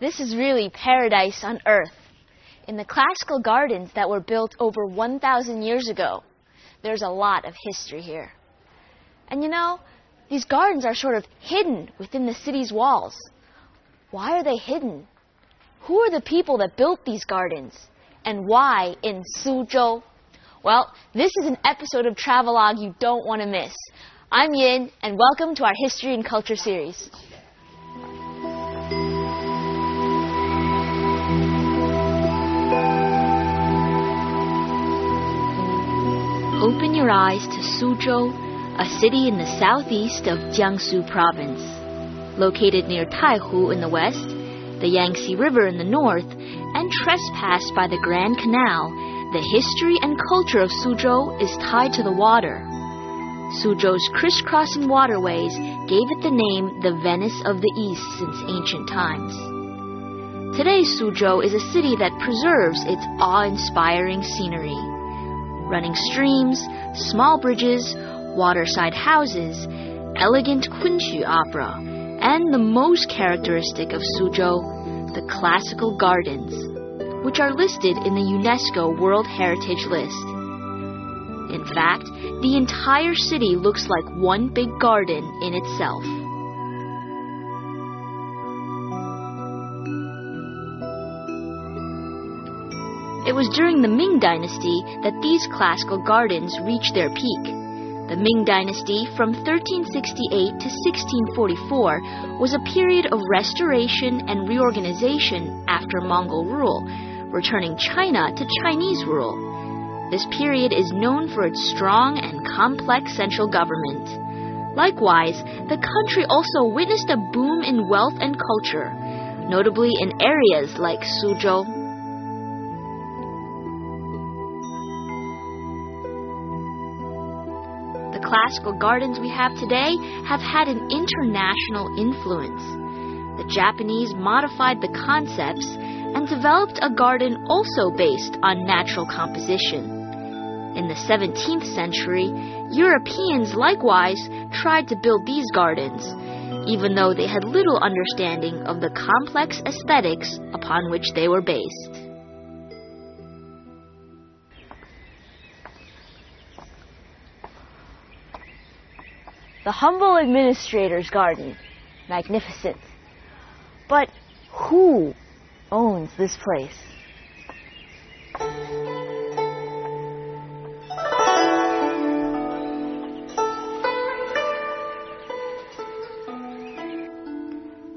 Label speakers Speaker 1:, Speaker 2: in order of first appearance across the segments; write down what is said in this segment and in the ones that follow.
Speaker 1: This is really paradise on Earth. In the classical gardens that were built over 1,000 years ago, there's a lot of history here. And you know, these gardens are sort of hidden within the city's walls. Why are they hidden? Who are the people that built these gardens? And why in Suzhou? Well, this is an episode of Travelogue you don't want to miss. I'm Yin, and welcome to our History and Culture series. Open your eyes to Suzhou, a city in the southeast of Jiangsu province. Located near Taihu in the west, the Yangtze River in the north, and trespassed by the Grand Canal, the history and culture of Suzhou is tied to the water. Suzhou's crisscrossing waterways gave it the name the Venice of the East since ancient times. Today, Suzhou is a city that preserves its awe-inspiring scenery. Running streams, small bridges, waterside houses, elegant Kunqu opera, and the most characteristic of Suzhou, the classical gardens, which are listed in the UNESCO World Heritage List. In fact, the entire city looks like one big garden in itself. It was during the Ming Dynasty that these classical gardens reached their peak. The Ming Dynasty from 1368 to 1644 was a period of restoration and reorganization after Mongol rule, returning China to Chinese rule. This period is known for its strong and complex central government. Likewise, the country also witnessed a boom in wealth and culture, notably in areas like Suzhou. The classical gardens we have today have had an international influence. The Japanese modified the concepts and developed a garden also based on natural composition. In the 17th century, Europeans likewise tried to build these gardens, even though they had little understanding of the complex aesthetics upon which they were based. The humble administrator's garden. Magnificent. But who owns this place?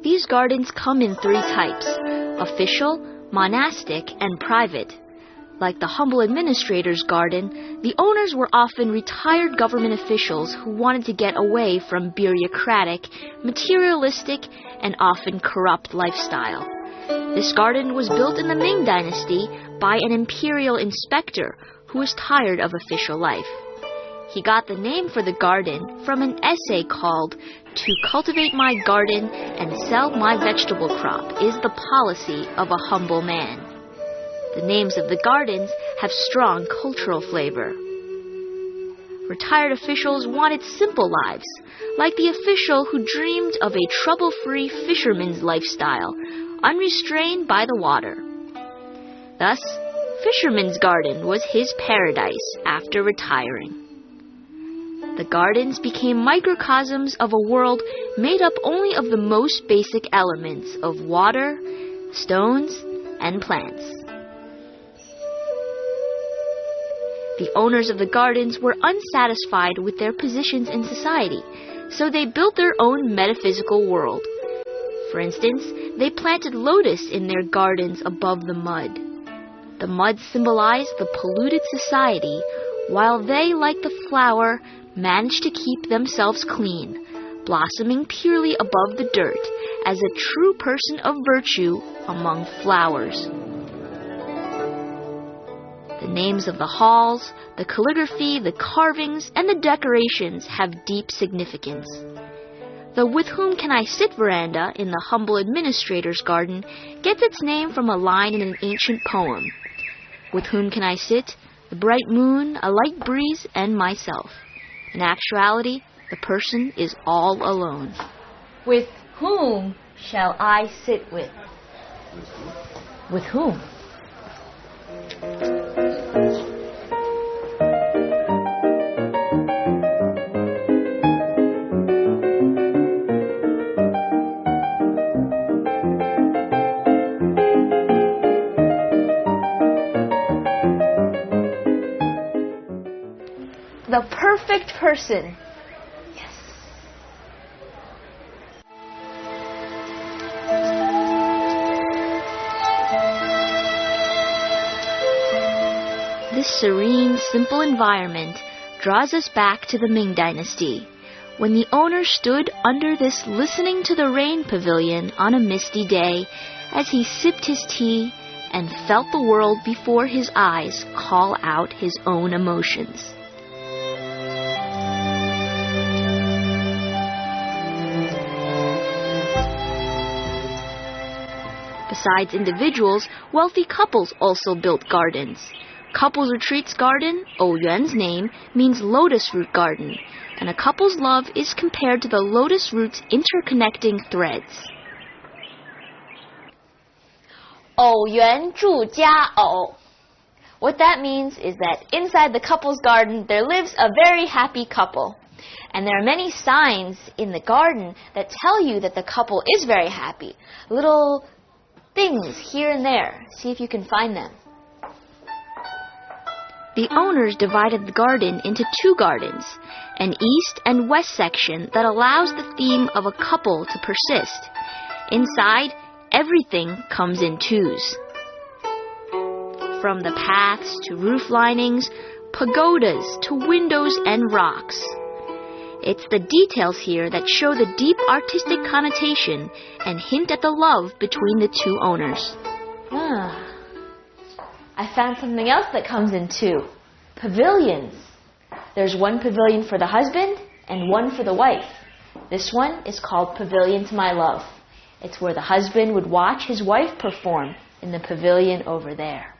Speaker 1: These gardens come in three types: official, monastic, and private. Like the humble administrator's garden, the owners were often retired government officials who wanted to get away from bureaucratic, materialistic, and often corrupt lifestyle. This garden was built in the Ming Dynasty by an imperial inspector who was tired of official life. He got the name for the garden from an essay called "To cultivate my garden and sell my vegetable crop is the policy of a humble man." The names of the gardens have strong cultural flavor. Retired officials wanted simple lives, like the official who dreamed of a trouble-free fisherman's lifestyle, unrestrained by the water. Thus, Fisherman's Garden was his paradise after retiring. The gardens became microcosms of a world made up only of the most basic elements of water, stones, and plants. The owners of the gardens were unsatisfied with their positions in society, so they built their own metaphysical world. For instance, they planted lotus in their gardens above the mud. The The mud symbolized the polluted society, while they, like the flower, managed to keep themselves clean, blossoming purely above the dirt as a true person of virtue among flowers. The names of the halls, the calligraphy, the carvings, and the decorations have deep significance. The "With whom can I sit" veranda in the humble administrator's garden gets its name from a line in an ancient poem. With whom can I sit? The bright moon, a light breeze, and myself. In actuality, the person is all alone. With whom shall I sit with? With whom? The perfect person. Yes. This serene, simple environment draws us back to the Ming Dynasty, when the owner stood under this listening to the rain pavilion on a misty day as he sipped his tea and felt the world before his eyes call out his own emotions. Besides individuals, wealthy couples also built gardens. Couples Retreat's garden, O Yuan's name, means lotus root garden, and a couple's love is compared to the lotus root's interconnecting threads. 偶缘住家偶. What that means is that inside the couple's garden there lives a very happy couple. And there are many signs in the garden that tell you that the couple is very happy. Little things here and there. See if you can find them. The owners divided the garden into two gardens, an east and west section that allows the theme of a couple to persist. Inside, everything comes in twos. From the paths to roof linings, pagodas to windows and rocks. It's the details here that show the deep artistic connotation and hint at the love between the two owners. I found something else that comes in two. Pavilions. There's one pavilion for the husband and one for the wife. This one is called Pavilion to My Love. It's where the husband would watch his wife perform in the pavilion over there.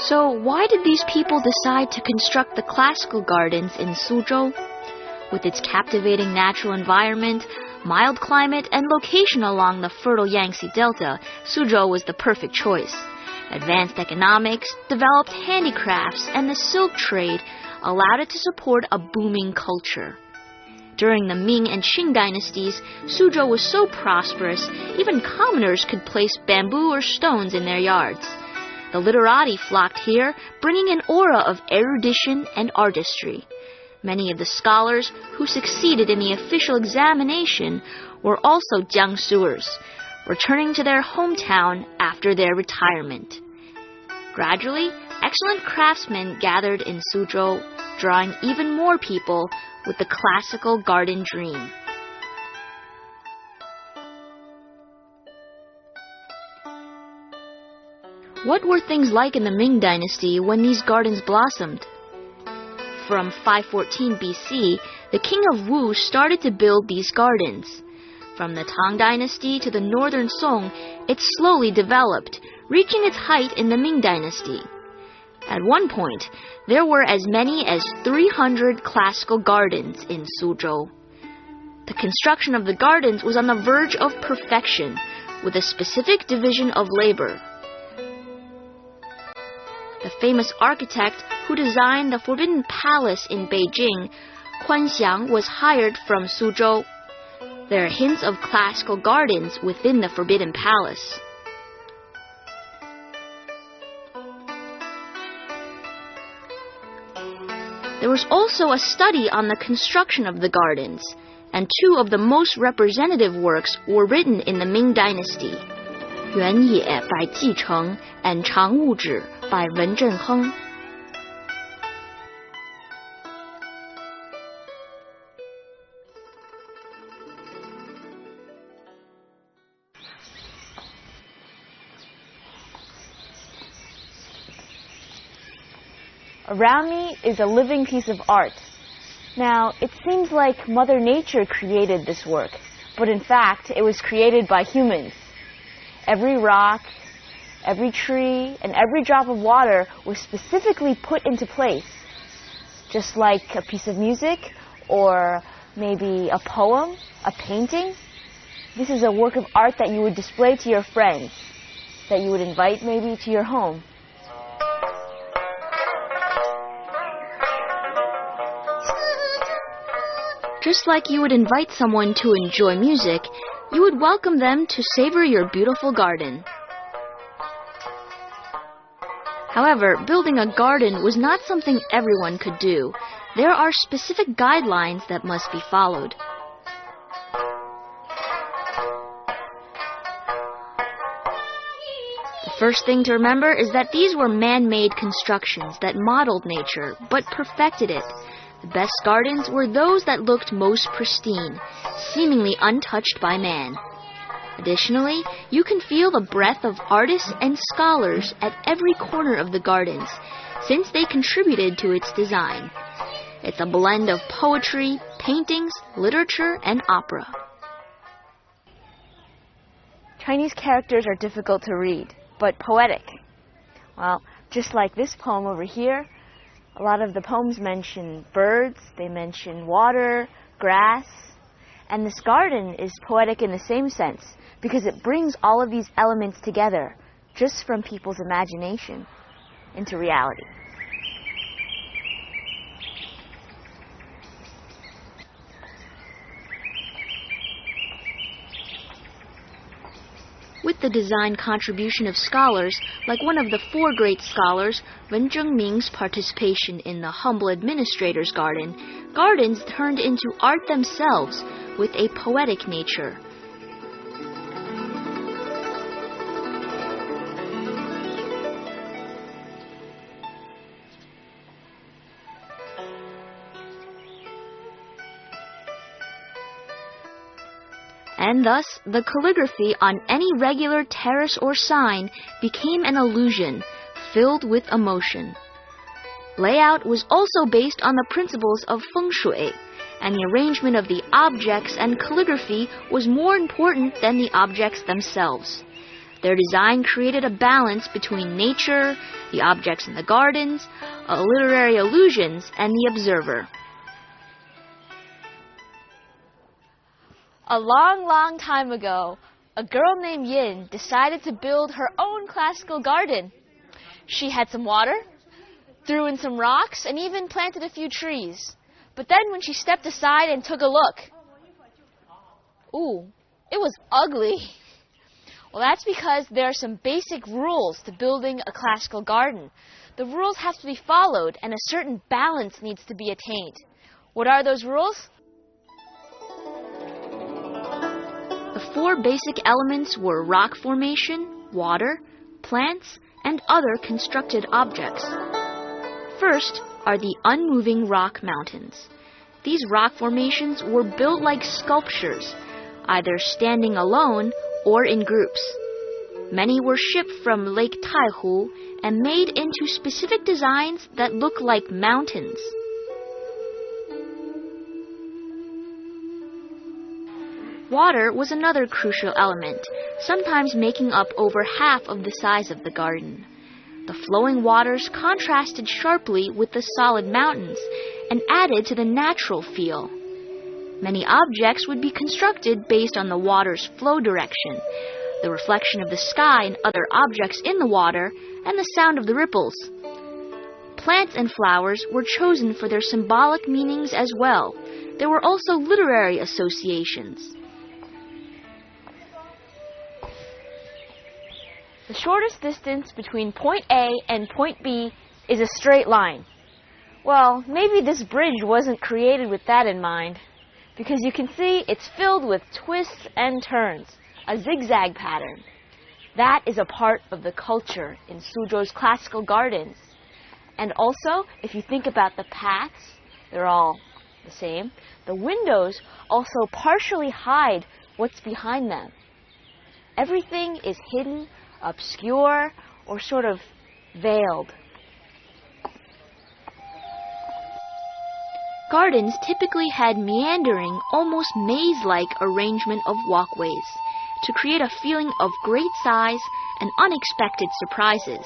Speaker 1: So why did these people decide to construct the classical gardens in Suzhou? With its captivating natural environment, mild climate, and location along the fertile Yangtze Delta, Suzhou was the perfect choice. Advanced economics, developed handicrafts, and the silk trade allowed it to support a booming culture. During the Ming and Qing dynasties, Suzhou was so prosperous, even commoners could place bamboo or stones in their yards. The literati flocked here, bringing an aura of erudition and artistry. Many of the scholars who succeeded in the official examination were also Jiangsuers, returning to their hometown after their retirement. Gradually, excellent craftsmen gathered in Suzhou, drawing even more people with the classical garden dream. What were things like in the Ming Dynasty when these gardens blossomed? From 514 BC, the king of Wu started to build these gardens. From the Tang Dynasty to the northern Song, it slowly developed, reaching its height in the Ming Dynasty. At one point, there were as many as 300 classical gardens in Suzhou. The construction of the gardens was on the verge of perfection, with a specific division of labor. The famous architect who designed the Forbidden Palace in Beijing, Kuan Xiang, was hired from Suzhou. There are hints of classical gardens within the Forbidden Palace. There was also a study on the construction of the gardens, and two of the most representative works were written in the Ming Dynasty, 原野 by Ji Cheng and 长物志 by Wen Zhenheng.
Speaker 2: Around me is a living piece of art. Now, it seems like Mother Nature created this work, but in fact, it was created by humans. Every rock, every tree, and every drop of water was specifically put into place. Just like a piece of music, or maybe a poem, a painting. This is a work of art that you would display to your friends, that you would invite maybe to your home.
Speaker 1: Just like you would invite someone to enjoy music, you would welcome them to savor your beautiful garden. However, building a garden was not something everyone could do. There are specific guidelines that must be followed. The first thing to remember is that these were man-made constructions that modeled nature, but perfected it. The best gardens were those that looked most pristine, seemingly untouched by man. Additionally, you can feel the breath of artists and scholars at every corner of the gardens, since they contributed to its design. It's a blend of poetry, paintings, literature, and opera.
Speaker 2: Chinese characters are difficult to read, but poetic. Well, just like this poem over here, a lot of the poems mention birds, they mention water, grass, and this garden is poetic in the same sense because it brings all of these elements together just from people's imagination into reality.
Speaker 1: With the design contribution of scholars, like one of the four great scholars, Wen Zhengming's participation in the humble administrator's garden, gardens turned into art themselves with a poetic nature. And thus, the calligraphy on any regular terrace or sign became an illusion, filled with emotion. Layout was also based on the principles of feng shui, and the arrangement of the objects and calligraphy was more important than the objects themselves. Their design created a balance between nature, the objects in the gardens, literary allusions, and the observer.
Speaker 2: A long, long time ago, a girl named Yin decided to build her own classical garden. She had some water, threw in some rocks, and even planted a few trees. But then when she stepped aside and took a look, ooh, it was ugly. Well, that's because there are some basic rules to building a classical garden. The rules have to be followed, and a certain balance needs to be attained. What are those rules?
Speaker 1: The four basic elements were rock formation, water, plants, and other constructed objects. First are the unmoving rock mountains. These rock formations were built like sculptures, either standing alone or in groups. Many were shipped from Lake Taihu and made into specific designs that look like mountains. Water was another crucial element, sometimes making up over half of the size of the garden. The flowing waters contrasted sharply with the solid mountains and added to the natural feel. Many objects would be constructed based on the water's flow direction, the reflection of the sky and other objects in the water, and the sound of the ripples. Plants and flowers were chosen for their symbolic meanings as well. There were also literary associations.
Speaker 2: The shortest distance between point A and point B is a straight line. Well, maybe this bridge wasn't created with that in mind, because you can see it's filled with twists and turns, a zigzag pattern. That is a part of the culture in Suzhou's classical gardens. And also, if you think about the paths, they're all the same. The windows also partially hide what's behind them. Everything is hidden, obscure, or sort of veiled.
Speaker 1: Gardens typically had meandering, almost maze-like arrangement of walkways to create a feeling of great size and unexpected surprises.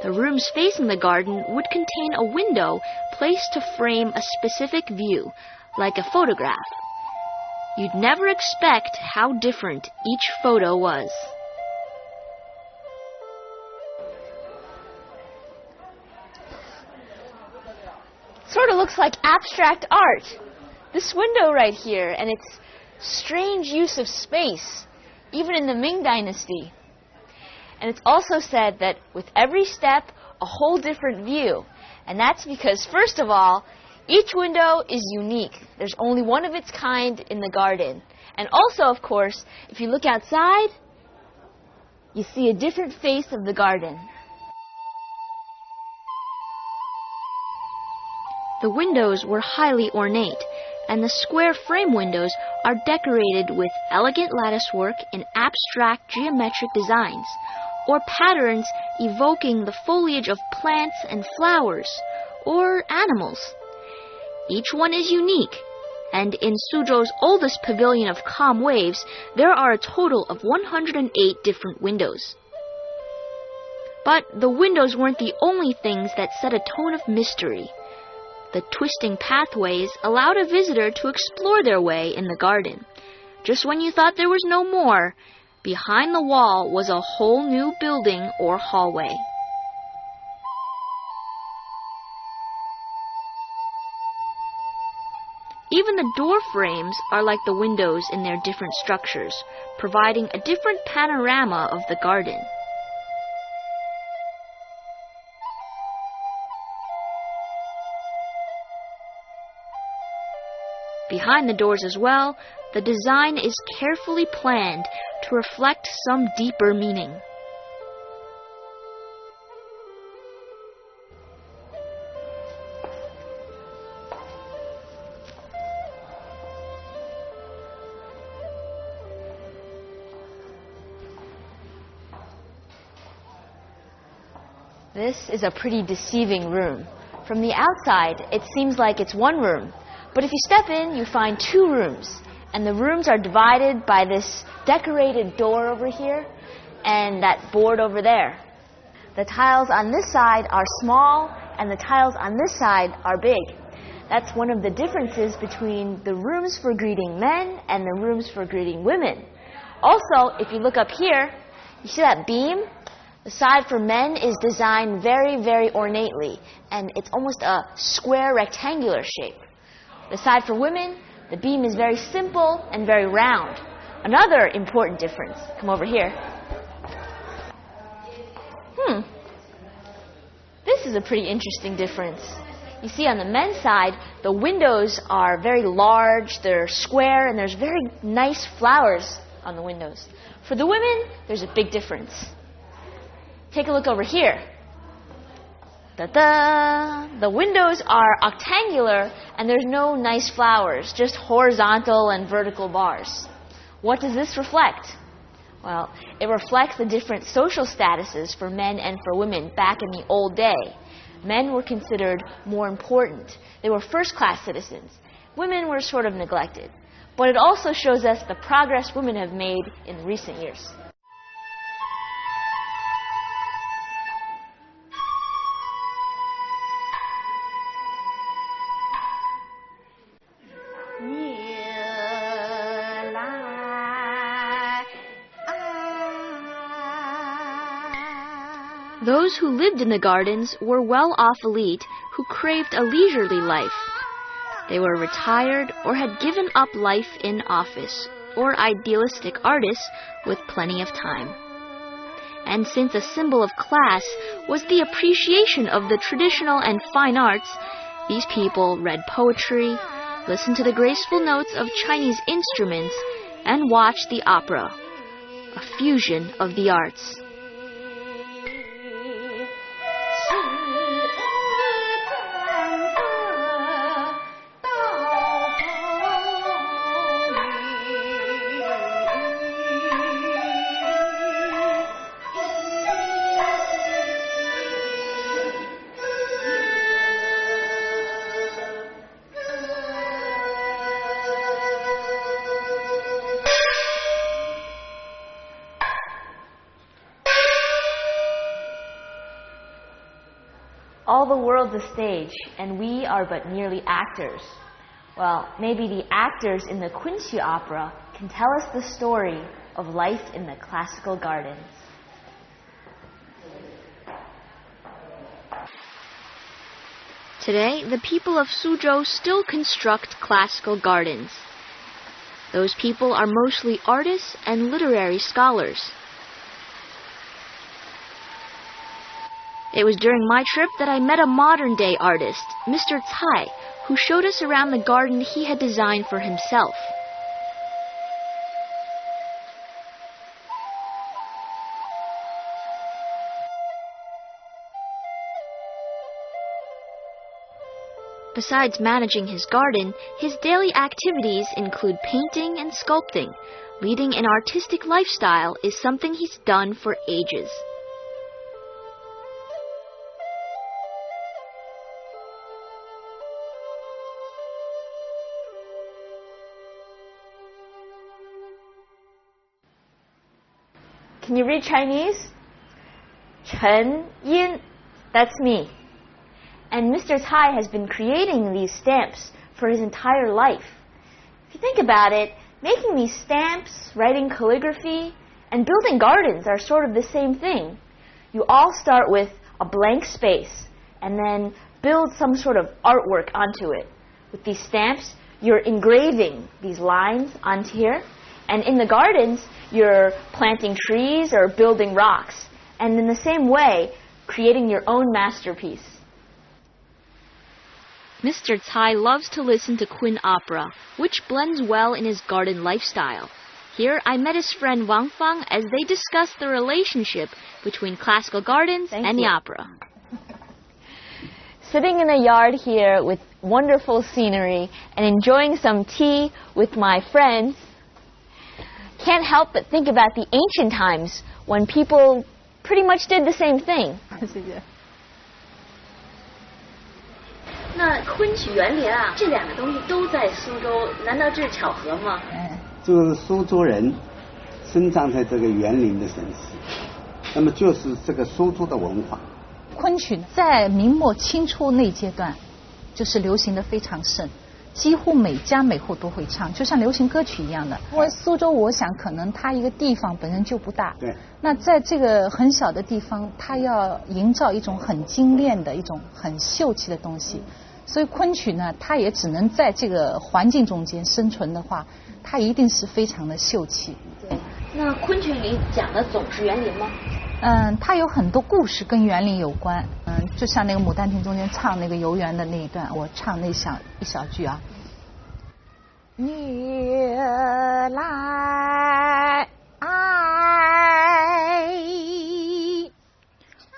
Speaker 1: The rooms facing the garden would contain a window placed to frame a specific view, like a photograph. You'd never expect how different each photo was.
Speaker 2: Sort of looks like abstract art. This window right here and its strange use of space, even in the Ming Dynasty. And it's also said that with every step, a whole different view. And that's because, first of all, each window is unique. There's only one of its kind in the garden. And also, of course, if you look outside, you see a different face of the garden.
Speaker 1: The windows were highly ornate, and the square frame windows are decorated with elegant latticework in abstract geometric designs, or patterns evoking the foliage of plants and flowers, or animals. Each one is unique, and in Suzhou's oldest pavilion of calm waves, there are a total of 108 different windows. But the windows weren't the only things that set a tone of mystery. The twisting pathways allowed a visitor to explore their way in the garden. Just when you thought there was no more, behind the wall was a whole new building or hallway. Even the door frames are like the windows in their different structures, providing a different panorama of the garden. Behind the doors as well, the design is carefully planned to reflect some deeper meaning.
Speaker 2: This is a pretty deceiving room. From the outside, it seems like it's one room. But if you step in, you find two rooms. And the rooms are divided by this decorated door over here and that board over there. The tiles on this side are small and the tiles on this side are big. That's one of the differences between the rooms for greeting men and the rooms for greeting women. Also, if you look up here, you see that beam? The side for men is designed very, very ornately, and it's almost a square rectangular shape. The side for women, the beam is very simple and very round. Another important difference. Come over here. This is a pretty interesting difference. You see on the men's side, the windows are very large, they're square, and there's very nice flowers on the windows. For the women, there's a big difference. Take a look over here. Ta-da! The windows are octangular and there's no nice flowers, just horizontal and vertical bars. What does this reflect? Well, it reflects the different social statuses for men and for women back in the old day. Men were considered more important. They were first-class citizens. Women were sort of neglected. But it also shows us the progress women have made in recent years.
Speaker 1: Those who lived in the gardens were well-off elite who craved a leisurely life. They were retired or had given up life in office, or idealistic artists with plenty of time. and since a symbol of class was the appreciation of the traditional and fine arts, these people read poetry, listened to the graceful notes of Chinese instruments, and watched the opera, a fusion of the arts.
Speaker 2: All the world's a stage, and we are but merely actors. Well, maybe the actors in the Kunqu opera can tell us the story of life in the classical gardens.
Speaker 1: Today, the people of Suzhou still construct classical gardens. Those people are mostly artists and literary scholars. It was during my trip that I met a modern-day artist, Mr. Cai, who showed us around the garden he had designed for himself. Besides managing his garden, his daily activities include painting and sculpting. Leading an artistic lifestyle is something he's done for ages.
Speaker 2: Can you read Chinese? Chen Yin, that's me. And Mr. Cai has been creating these stamps for his entire life. If you think about it, making these stamps, writing calligraphy, and building gardens are sort of the same thing. You all start with a blank space and then build some sort of artwork onto it. With these stamps, you're engraving these lines onto here. And in the gardens, you're planting trees or building rocks. And in the same way, creating your own masterpiece.
Speaker 1: Mr. Cai loves to listen to Kun opera, which blends well in his garden lifestyle. Here, I met his friend Wang Fang as they discussed the relationship between classical gardens and the opera.
Speaker 2: Sitting in the yard here with wonderful scenery and enjoying some tea with my friends, can't help but think about the ancient times when people pretty much did the same thing.
Speaker 1: 那昆曲园林啊，这两个东西都在苏州，难道这是巧合吗？
Speaker 3: 这个是苏州人生长在这个园林的城市，那么就是这个苏州的文化。
Speaker 4: 昆曲在明末清初那阶段，就是流行的非常盛。 几乎每家每户都会唱，就像流行歌曲一样的。因为苏州，我想可能它一个地方本身就不大，
Speaker 3: 对。
Speaker 4: 那在这个很小的地方，它要营造一种很精炼的一种很秀气的东西，所以昆曲呢，它也只能在这个环境中间生存的话，它一定是非常的秀气。
Speaker 1: 对。那昆曲里讲的总是园林吗？
Speaker 4: 它有很多故事跟园林有关。就像那个《牡丹亭》中间唱那个游园的那一段，我唱那一小句啊。 女来爱。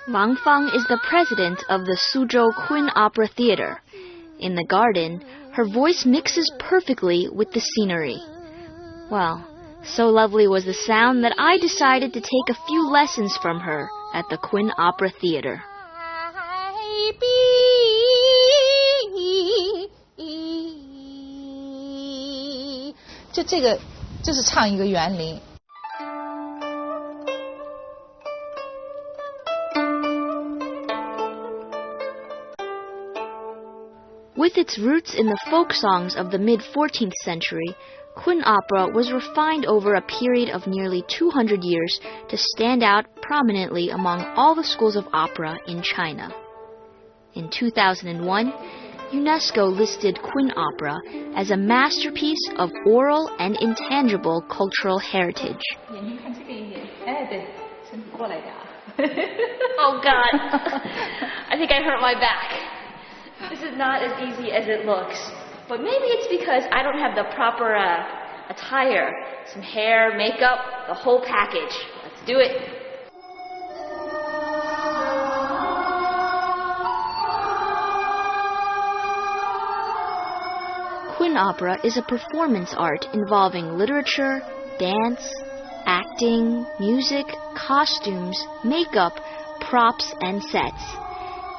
Speaker 1: Wang Fang is the president of the Suzhou Kun Opera Theater. In the garden, her voice mixes perfectly with the scenery. Well, so lovely was the sound that I decided to take a few lessons from her at the Kun Opera Theater.
Speaker 4: 就这个，就是唱一个园林。
Speaker 1: With its roots in the folk songs of the mid-14th century, Kun opera was refined over a period of nearly 200 years to stand out prominently among all the schools of opera in China. In 2001, UNESCO listed Queen Opera as a masterpiece of oral and intangible cultural heritage. Oh God, I think I hurt my back. This is not as easy as it looks. But maybe it's because I don't have the proper attire. Some hair, makeup, the whole package. Let's do it. Queen Opera is a performance art involving literature, dance, acting, music, costumes, makeup, props, and sets.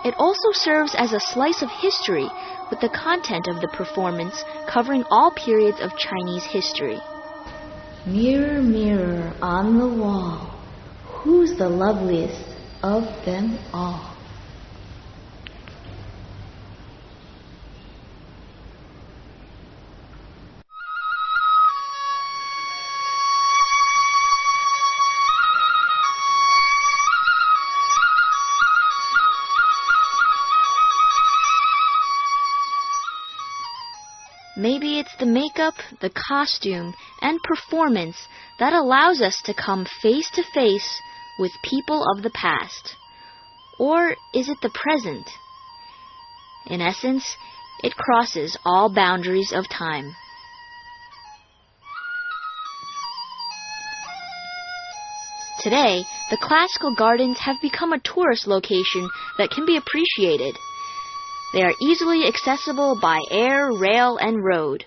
Speaker 1: It also serves as a slice of history, with the content of the performance covering all periods of Chinese history. Mirror, mirror on the wall, who's the loveliest of them all? Maybe it's the makeup, the costume, and performance that allows us to come face to face with people of the past. Or is it the present? In essence, it crosses all boundaries of time. Today, the classical gardens have become a tourist location that can be appreciated. They are easily accessible by air, rail, and road.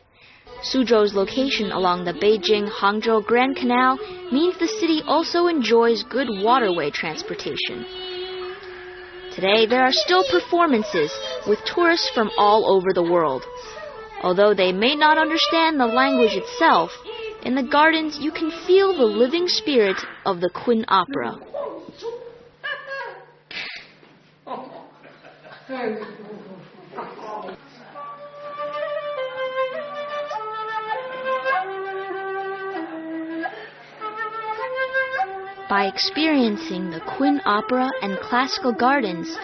Speaker 1: Suzhou's location along the Beijing-Hangzhou Grand Canal means the city also enjoys good waterway transportation. Today, there are still performances with tourists from all over the world. Although they may not understand the language itself, in the gardens you can feel the living spirit of the Queen Opera. By experiencing the Queen Opera and classical gardens,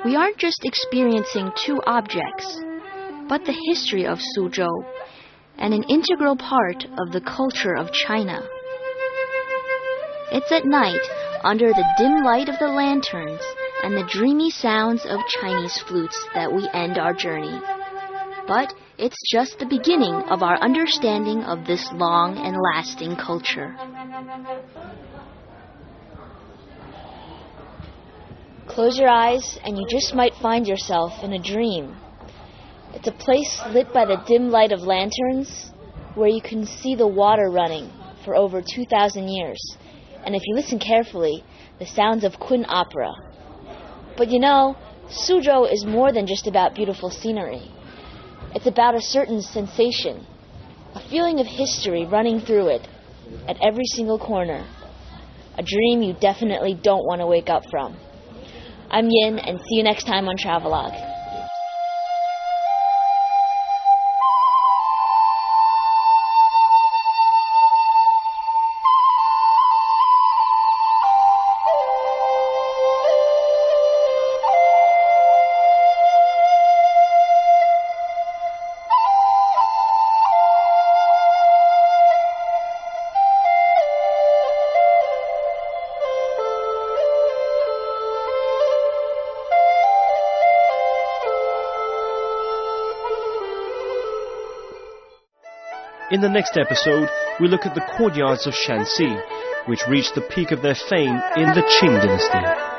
Speaker 1: we aren't just experiencing two objects, but the history of Suzhou and an integral part of the culture of China. It's at night, under the dim light of the lanterns and the dreamy sounds of Chinese flutes, that we end our journey. But it's just the beginning of our understanding of this long and lasting culture. Close your eyes and you just might find yourself in a dream. It's a place lit by the dim light of lanterns where you can see the water running for over 2,000 years. And if you listen carefully, the sounds of Queen Opera. But you know, Suzhou is more than just about beautiful scenery. It's about a certain sensation, a feeling of history running through it at every single corner. A dream you definitely don't want to wake up from. I'm Yin, and see you next time on Travelogue.
Speaker 5: In the next episode, we look at the courtyards of Shanxi, which reached the peak of their fame in the Qing dynasty.